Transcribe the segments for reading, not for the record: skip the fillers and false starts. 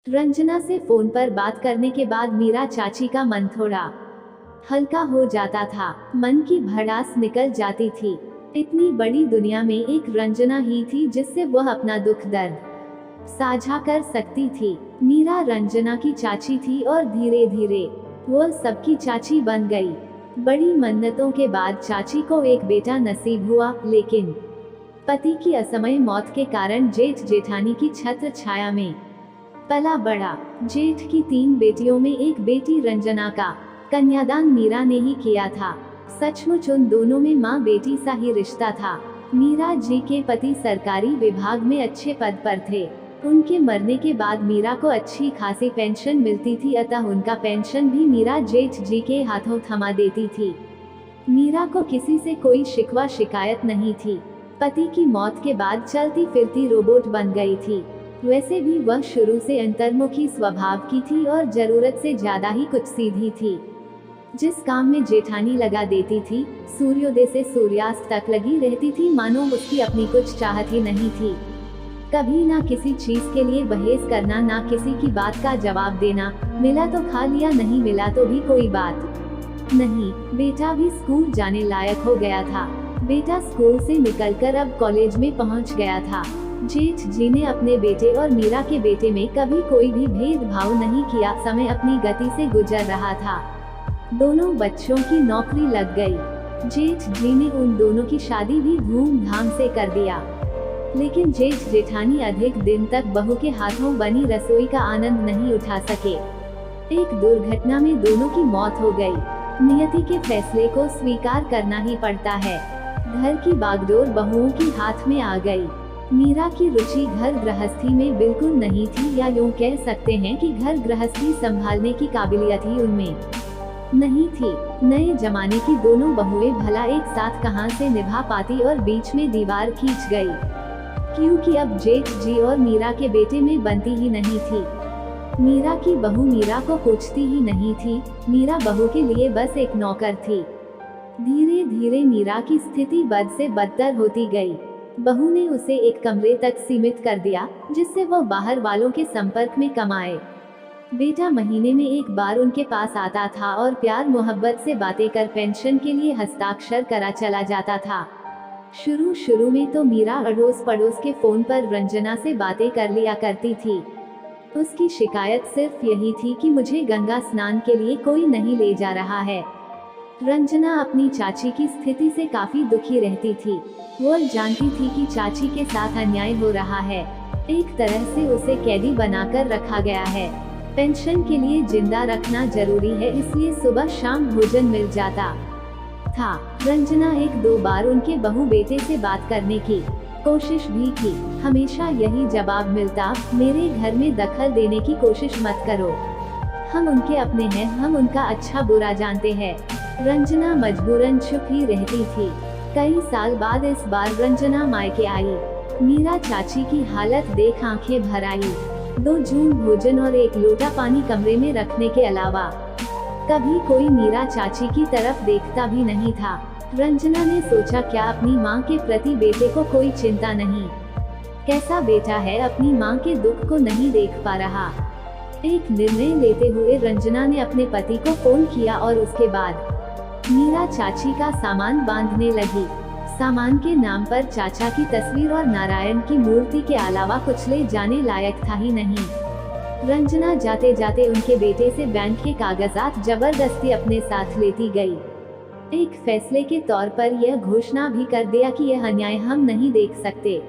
रंजना से फोन पर बात करने के बाद मीरा चाची का मन थोड़ा हल्का हो जाता था। मन की भड़ास निकल जाती थी। इतनी बड़ी दुनिया में एक रंजना ही थी जिससे वह अपना दुख दर्द साझा कर सकती थी। मीरा रंजना की चाची थी और धीरे धीरे वह सबकी चाची बन गई। बड़ी मन्नतों के बाद चाची को एक बेटा नसीब हुआ, लेकिन पति की असमय मौत के कारण जेठ जेठानी की छत्र छाया में पला बड़ा। जेठ की 3 बेटियों में एक बेटी रंजना का कन्यादान मीरा ने ही किया था। सचमुच उन दोनों में माँ बेटी सा ही रिश्ता था। मीरा जी के पति सरकारी विभाग में अच्छे पद पर थे। उनके मरने के बाद मीरा को अच्छी खासी पेंशन मिलती थी, अतः उनका पेंशन भी मीरा जेठ जी के हाथों थमा देती थी। मीरा को किसी से कोई शिकवा शिकायत नहीं थी। पति की मौत के बाद चलती फिरती रोबोट बन गई थी। वैसे भी वह शुरू से अंतर्मुखी स्वभाव की थी और जरूरत से ज्यादा ही कुछ सीधी थी। जिस काम में जेठानी लगा देती थी, सूर्योदय से सूर्यास्त तक लगी रहती थी, मानो उसकी अपनी कुछ चाहत ही नहीं थी। कभी ना किसी चीज के लिए बहस करना, ना किसी की बात का जवाब देना। मिला तो खा लिया, नहीं मिला तो भी कोई बात नहीं। बेटा भी स्कूल जाने लायक हो गया था। बेटा स्कूल से निकलकर अब कॉलेज में पहुंच गया था। जेठ जी ने अपने बेटे और मीरा के बेटे में कभी कोई भी भेदभाव नहीं किया। समय अपनी गति से गुजर रहा था। दोनों बच्चों की नौकरी लग गई। जेठ जी ने उन दोनों की शादी भी धूमधाम से कर दिया। लेकिन जेठ जेठानी अधिक दिन तक बहू के हाथों बनी रसोई का आनंद नहीं उठा सके। एक दुर्घटना में दोनों की मौत हो गई। नियति के फैसले को स्वीकार करना ही पड़ता है। घर की बागडोर बहुओं के हाथ में आ गई। मीरा की रुचि घर गृहस्थी में बिल्कुल नहीं थी, या यूँ कह सकते हैं कि घर गृहस्थी संभालने की काबिलियत ही उनमें नहीं थी। नए जमाने की दोनों बहुएं भला एक साथ कहां से निभा पाती, और बीच में दीवार खींच गई, क्योंकि अब जेठ जी और मीरा के बेटे में बनती ही नहीं थी। मीरा की बहू मीरा को पूछती ही नहीं थी। मीरा बहू के लिए बस एक नौकर थी। धीरे धीरे मीरा की स्थिति बद से बदतर होती गई। बहू ने उसे एक कमरे तक सीमित कर दिया, जिससे वह बाहर वालों के संपर्क में कम आए। बेटा महीने में एक बार उनके पास आता था और प्यार मोहब्बत से बातें कर पेंशन के लिए हस्ताक्षर करा चला जाता था। शुरू में तो मीरा अड़ोस पड़ोस के फोन पर रंजना से बातें कर लिया करती थी। उसकी शिकायत सिर्फ यही थी कि मुझे गंगा स्नान के लिए कोई नहीं ले जा रहा है। रंजना अपनी चाची की स्थिति से काफी दुखी रहती थी। वो जानती थी कि चाची के साथ अन्याय हो रहा है। एक तरह से उसे कैदी बनाकर रखा गया है। पेंशन के लिए जिंदा रखना जरूरी है, इसलिए सुबह शाम भोजन मिल जाता था। रंजना 1-2 बार उनके बहू बेटे से बात करने की कोशिश भी की। हमेशा यही जवाब मिलता, मेरे घर में दखल देने की कोशिश मत करो, हम उनके अपने हैं, हम उनका अच्छा बुरा जानते हैं। रंजना मजबूरन चुप ही रहती थी। कई साल बाद इस बार रंजना मायके आई। मीरा चाची की हालत देख आंखें भर आई। 2 जून भोजन और 1 लोटा पानी कमरे में रखने के अलावा कभी कोई मीरा चाची की तरफ देखता भी नहीं था। रंजना ने सोचा, क्या अपनी माँ के प्रति बेटे को कोई चिंता नहीं? कैसा बेटा है, अपनी माँ के दुख को नहीं देख पा रहा? एक निर्णय लेते हुए रंजना ने अपने पति को फोन किया और उसके बाद मीरा चाची का सामान बांधने लगी। सामान के नाम पर चाचा की तस्वीर और नारायण की मूर्ति के अलावा कुछ ले जाने लायक था ही नहीं। रंजना जाते जाते उनके बेटे से बैंक के कागजात जबरदस्ती अपने साथ लेती गई। एक फैसले के तौर पर यह घोषणा भी कर दिया कि यह अन्याय हम नहीं देख सकते।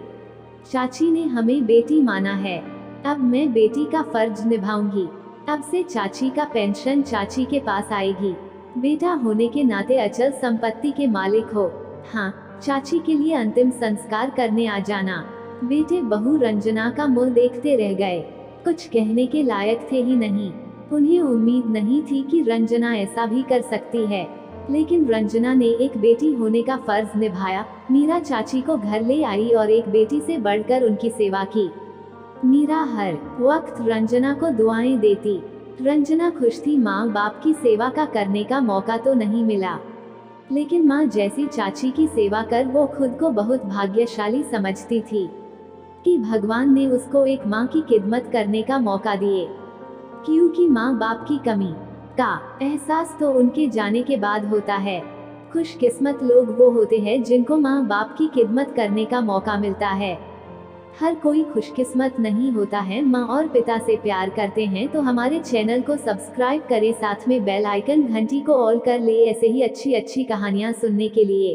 चाची ने हमें बेटी माना है, अब मैं बेटी का फर्ज निभाऊंगी। अब से चाची का पेंशन चाची के पास आएगी। बेटा होने के नाते अचल संपत्ति के मालिक हो। हाँ, चाची के लिए अंतिम संस्कार करने आ जाना। बेटे बहू रंजना का मुंह देखते रह गए। कुछ कहने के लायक थे ही नहीं। उन्हें उम्मीद नहीं थी कि रंजना ऐसा भी कर सकती है, लेकिन रंजना ने एक बेटी होने का फर्ज निभाया। मीरा चाची को घर ले आई और एक बेटी से बढ़कर उनकी सेवा की। मीरा हर वक्त रंजना को दुआएं देती। रंजना खुश थी। माँ बाप की सेवा का करने का मौका तो नहीं मिला, लेकिन माँ जैसी चाची की सेवा कर वो खुद को बहुत भाग्यशाली समझती थी। कि भगवान ने उसको एक माँ की खिदमत करने का मौका दिए, क्योंकि माँ बाप की कमी का एहसास तो उनके जाने के बाद होता है। खुशकिस्मत लोग वो होते हैं जिनको माँ बाप की खिदमत करने का मौका मिलता है। हर कोई खुशकिस्मत नहीं होता है। माँ और पिता से प्यार करते हैं तो हमारे चैनल को सब्सक्राइब करें, साथ में बेल आइकन घंटी को ऑल कर ले ऐसे ही अच्छी अच्छी कहानियाँ सुनने के लिए।